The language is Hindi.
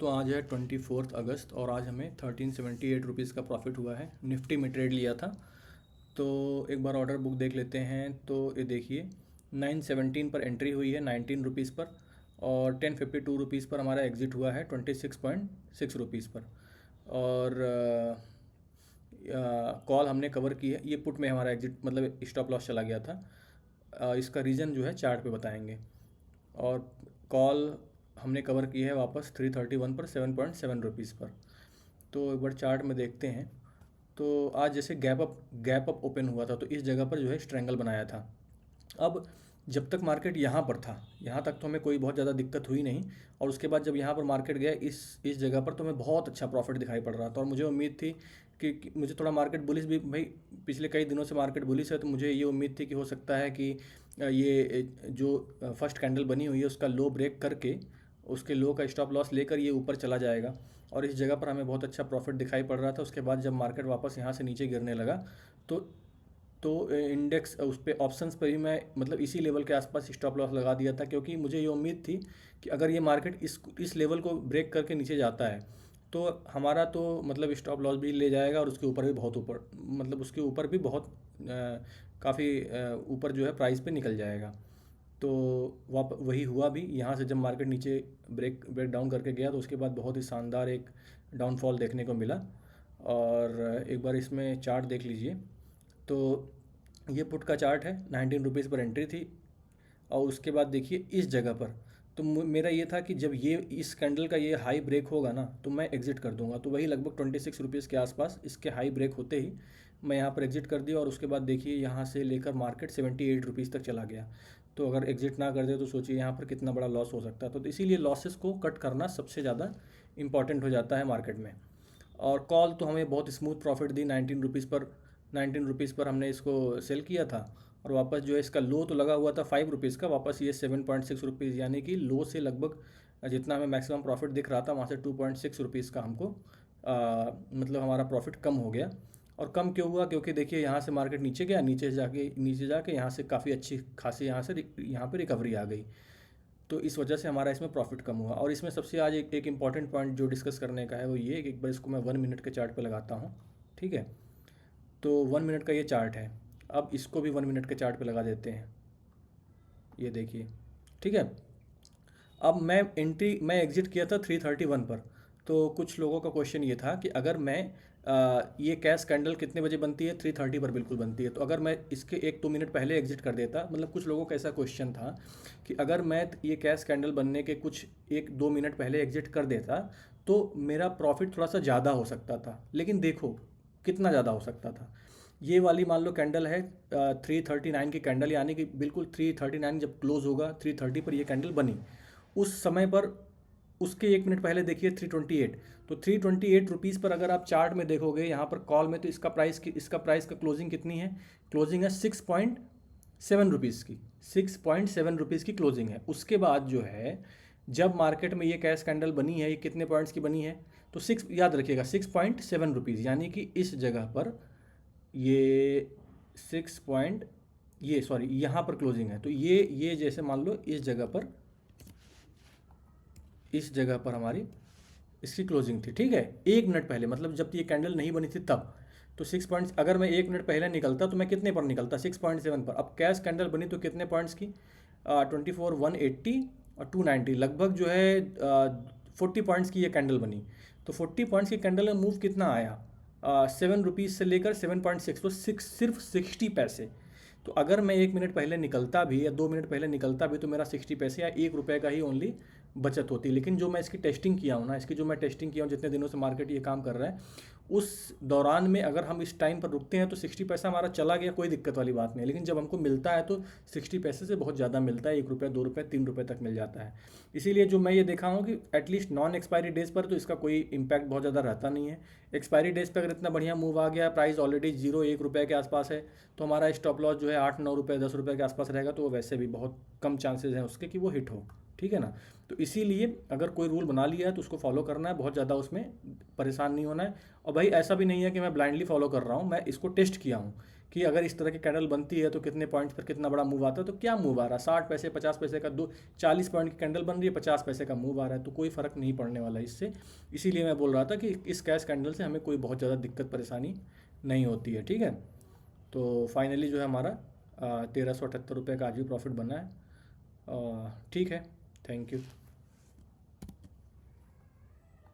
तो आज है 24 अगस्त और आज हमें 1378 रुपीज़ का प्रॉफिट हुआ है। निफ्टी में ट्रेड लिया था। तो एक बार ऑर्डर बुक देख लेते हैं। तो ये देखिए 917 पर एंट्री हुई है 19 रुपीज़ पर, और 1052 रुपीज़ पर हमारा एग्ज़िट हुआ है 26.6 रुपीज़ पर। और कॉल हमने कवर की है। ये पुट में हमारा एग्ज़िट मतलब स्टॉप लॉस चला गया था। इसका रीज़न जो है चार्ट पे बताएंगे। और कॉल हमने कवर की है वापस 331 पर 7.7 रुपीज़ पर। तो एक बार चार्ट में देखते हैं। तो आज जैसे गैप अप ओपन हुआ था, तो इस जगह पर जो है स्ट्रेंगल बनाया था। अब जब तक मार्केट यहाँ पर था, यहाँ तक तो हमें कोई बहुत ज़्यादा दिक्कत हुई नहीं। और उसके बाद जब यहाँ पर मार्केट गया इस जगह पर, तो हमें बहुत अच्छा प्रॉफिट दिखाई पड़ रहा था। और मुझे उम्मीद थी कि मुझे थोड़ा मार्केट बुलिश भी, भाई पिछले कई दिनों से मार्केट बुलिश है, तो मुझे ये उम्मीद थी कि हो सकता है कि ये जो फर्स्ट कैंडल बनी हुई है उसका लो ब्रेक करके उसके लो का स्टॉप लॉस लेकर ये ऊपर चला जाएगा। और इस जगह पर हमें बहुत अच्छा प्रॉफिट दिखाई पड़ रहा था। उसके बाद जब मार्केट वापस यहाँ से नीचे गिरने लगा, तो इंडेक्स उस पर ऑप्शंस पर भी मैं मतलब इसी लेवल के आसपास स्टॉप लॉस लगा दिया था, क्योंकि मुझे ये उम्मीद थी कि अगर ये मार्केट इस लेवल को ब्रेक करके नीचे जाता है तो हमारा तो मतलब स्टॉप लॉस भी ले जाएगा, और उसके ऊपर भी बहुत ऊपर, मतलब उसके ऊपर भी बहुत काफ़ी ऊपर जो है प्राइस पे निकल जाएगा। तो वही हुआ भी। यहाँ से जब मार्केट नीचे ब्रेक डाउन करके गया, तो उसके बाद बहुत ही शानदार एक डाउनफॉल देखने को मिला। और एक बार इसमें चार्ट देख लीजिए। तो ये पुट का चार्ट है, 19 रुपीज़ पर एंट्री थी। और उसके बाद देखिए इस जगह पर, तो मेरा ये था कि जब ये इस कैंडल का ये हाई ब्रेक होगा ना, तो मैं एग्ज़िट कर दूंगा। तो वही लगभग 26 रुपीज़ के आसपास इसके हाई ब्रेक होते ही मैं यहाँ पर एग्ज़िट कर दिया। और उसके बाद देखिए यहाँ से लेकर मार्केट 78 रुपीज़ तक चला गया। तो अगर एग्ज़िट ना कर दे तो सोचिए यहाँ पर कितना बड़ा लॉस हो सकता है। तो इसीलिए लॉसेस को कट करना सबसे ज़्यादा इंपॉर्टेंट हो जाता है मार्केट में। और कॉल तो हमें बहुत स्मूथ प्रॉफिट दी। 19 रुपीज़ पर हमने इसको सेल किया था। और वापस जो है इसका लो तो लगा हुआ था 5 रुपीज़ का, वापस ये 7.6 रुपीज़, यानी कि लो से लगभग जितना हमें मैक्सिमम प्रॉफिट दिख रहा था वहाँ से 2.6 रुपीज़ का हमको मतलब हमारा प्रॉफिट कम हो गया। और कम क्यों हुआ? क्योंकि देखिए यहाँ से मार्केट नीचे गया, नीचे जाके यहाँ से काफ़ी अच्छी खासी यहाँ पे रिकवरी आ गई। तो इस वजह से हमारा इसमें प्रॉफिट कम हुआ। और इसमें सबसे आज एक इम्पॉर्टेंट पॉइंट जो डिस्कस करने का है वो ये कि एक बार इसको मैं 1 मिनट के चार्ट पे लगाता हूँ। ठीक है, तो 1 मिनट का ये चार्ट है। अब इसको भी 1 मिनट के चार्ट पे लगा देते हैं। ये देखिए, ठीक है। अब मैं एग्ज़िट किया था 331 पर। तो कुछ लोगों का क्वेश्चन ये था कि अगर मैं ये कैश कैंडल कितने बजे बनती है? 3:30 पर बिल्कुल बनती है। तो अगर मैं इसके 1-2 मिनट पहले एग्ज़िट कर देता, मतलब कुछ लोगों का ऐसा क्वेश्चन था कि अगर मैं ये कैश कैंडल बनने के कुछ 1-2 मिनट पहले एग्ज़िट कर देता तो मेरा प्रॉफिट थोड़ा सा ज़्यादा हो सकता था। लेकिन देखो कितना ज़्यादा हो सकता था। ये वाली मान लो कैंडल है 339 की कैंडल, यानी कि बिल्कुल 339 जब क्लोज होगा 330 पर ये कैंडल बनी, उस समय पर उसके 1 मिनट पहले देखिए 328। तो 328 रुपीज़ पर अगर आप चार्ट में देखोगे यहाँ पर कॉल में, तो इसका प्राइस का क्लोजिंग कितनी है? क्लोजिंग है 6.7 रुपीज़ की। 6.7 रुपीज़ की क्लोजिंग है। उसके बाद जो है जब मार्केट में ये कैश कैंडल बनी है, ये कितने पॉइंट्स की बनी है? तो याद रखिएगा 6.7 रुपीज़, यानी कि इस जगह पर ये 6 पॉइंट ये सॉरी यहाँ पर क्लोजिंग है। तो ये जैसे मान लो इस जगह पर हमारी इसकी क्लोजिंग थी। ठीक है, 1 मिनट पहले, मतलब जब ये कैंडल नहीं बनी थी तब। तो 6 पॉइंट्स, अगर मैं 1 मिनट पहले निकलता तो मैं कितने पर निकलता? 6.7 पर। अब कैश कैंडल बनी तो कितने पॉइंट्स की? 24, 180 और 290, लगभग जो है 40 पॉइंट्स की ये कैंडल बनी। तो 40 पॉइंट्स की कैंडल में मूव कितना आया? 7 रुपीज़ से लेकर 7.6, तो सिर्फ 60 पैसे। तो अगर मैं 1 मिनट पहले निकलता भी या 2 मिनट पहले निकलता भी, तो मेरा 60 पैसे या 1 रुपये का ही ओनली बचत होती। लेकिन जो मैं इसकी टेस्टिंग किया हूँ ना, जितने दिनों से मार्केट ये काम कर रहा है, उस दौरान में अगर हम इस टाइम पर रुकते हैं तो 60 पैसा हमारा चला गया, कोई दिक्कत वाली बात नहीं। लेकिन जब हमको मिलता है तो 60 पैसे से बहुत ज़्यादा मिलता है, 1 रुपये, 2 रुपये, 3 रुपये तक मिल जाता है। इसीलिए जो मैं ये देखा हूँ कि एटलीस्ट नॉन एक्सपायरी डेज पर तो इसका कोई इम्पैक्ट बहुत ज़्यादा रहता नहीं है। एक्सपायरी डेज पर अगर इतना बढ़िया मूव आ गया, प्राइस ऑलरेडी 0-1 रुपये के आसपास है, तो हमारा स्टॉप लॉस जो है 8-9 रुपये, 10 रुपये के आसपास रहेगा। तो वो वैसे भी बहुत कम चांसेस हैं उसके कि वो हिट हो। ठीक है ना। तो इसीलिए अगर कोई रूल बना लिया है तो उसको फॉलो करना है, बहुत ज़्यादा उसमें परेशान नहीं होना है। और भाई ऐसा भी नहीं है कि मैं ब्लाइंडली फॉलो कर रहा हूँ, मैं इसको टेस्ट किया हूँ कि अगर इस तरह की कैंडल बनती है तो कितने पॉइंट्स पर कितना बड़ा मूव आता है। तो क्या मूव आ रहा है, 60 पैसे 50 पैसे का, 40 पॉइंट की कैंडल बन रही है, 50 पैसे का मूव आ रहा है, तो कोई फ़र्क नहीं पड़ने वाला इससे। इसीलिए मैं बोल रहा था कि इस कैश कैंडल से हमें कोई बहुत ज़्यादा दिक्कत परेशानी नहीं होती है, ठीक है। तो फाइनली जो है हमारा 1378 रुपये का आज भी प्रॉफिट बना है। ठीक है, थैंक यू।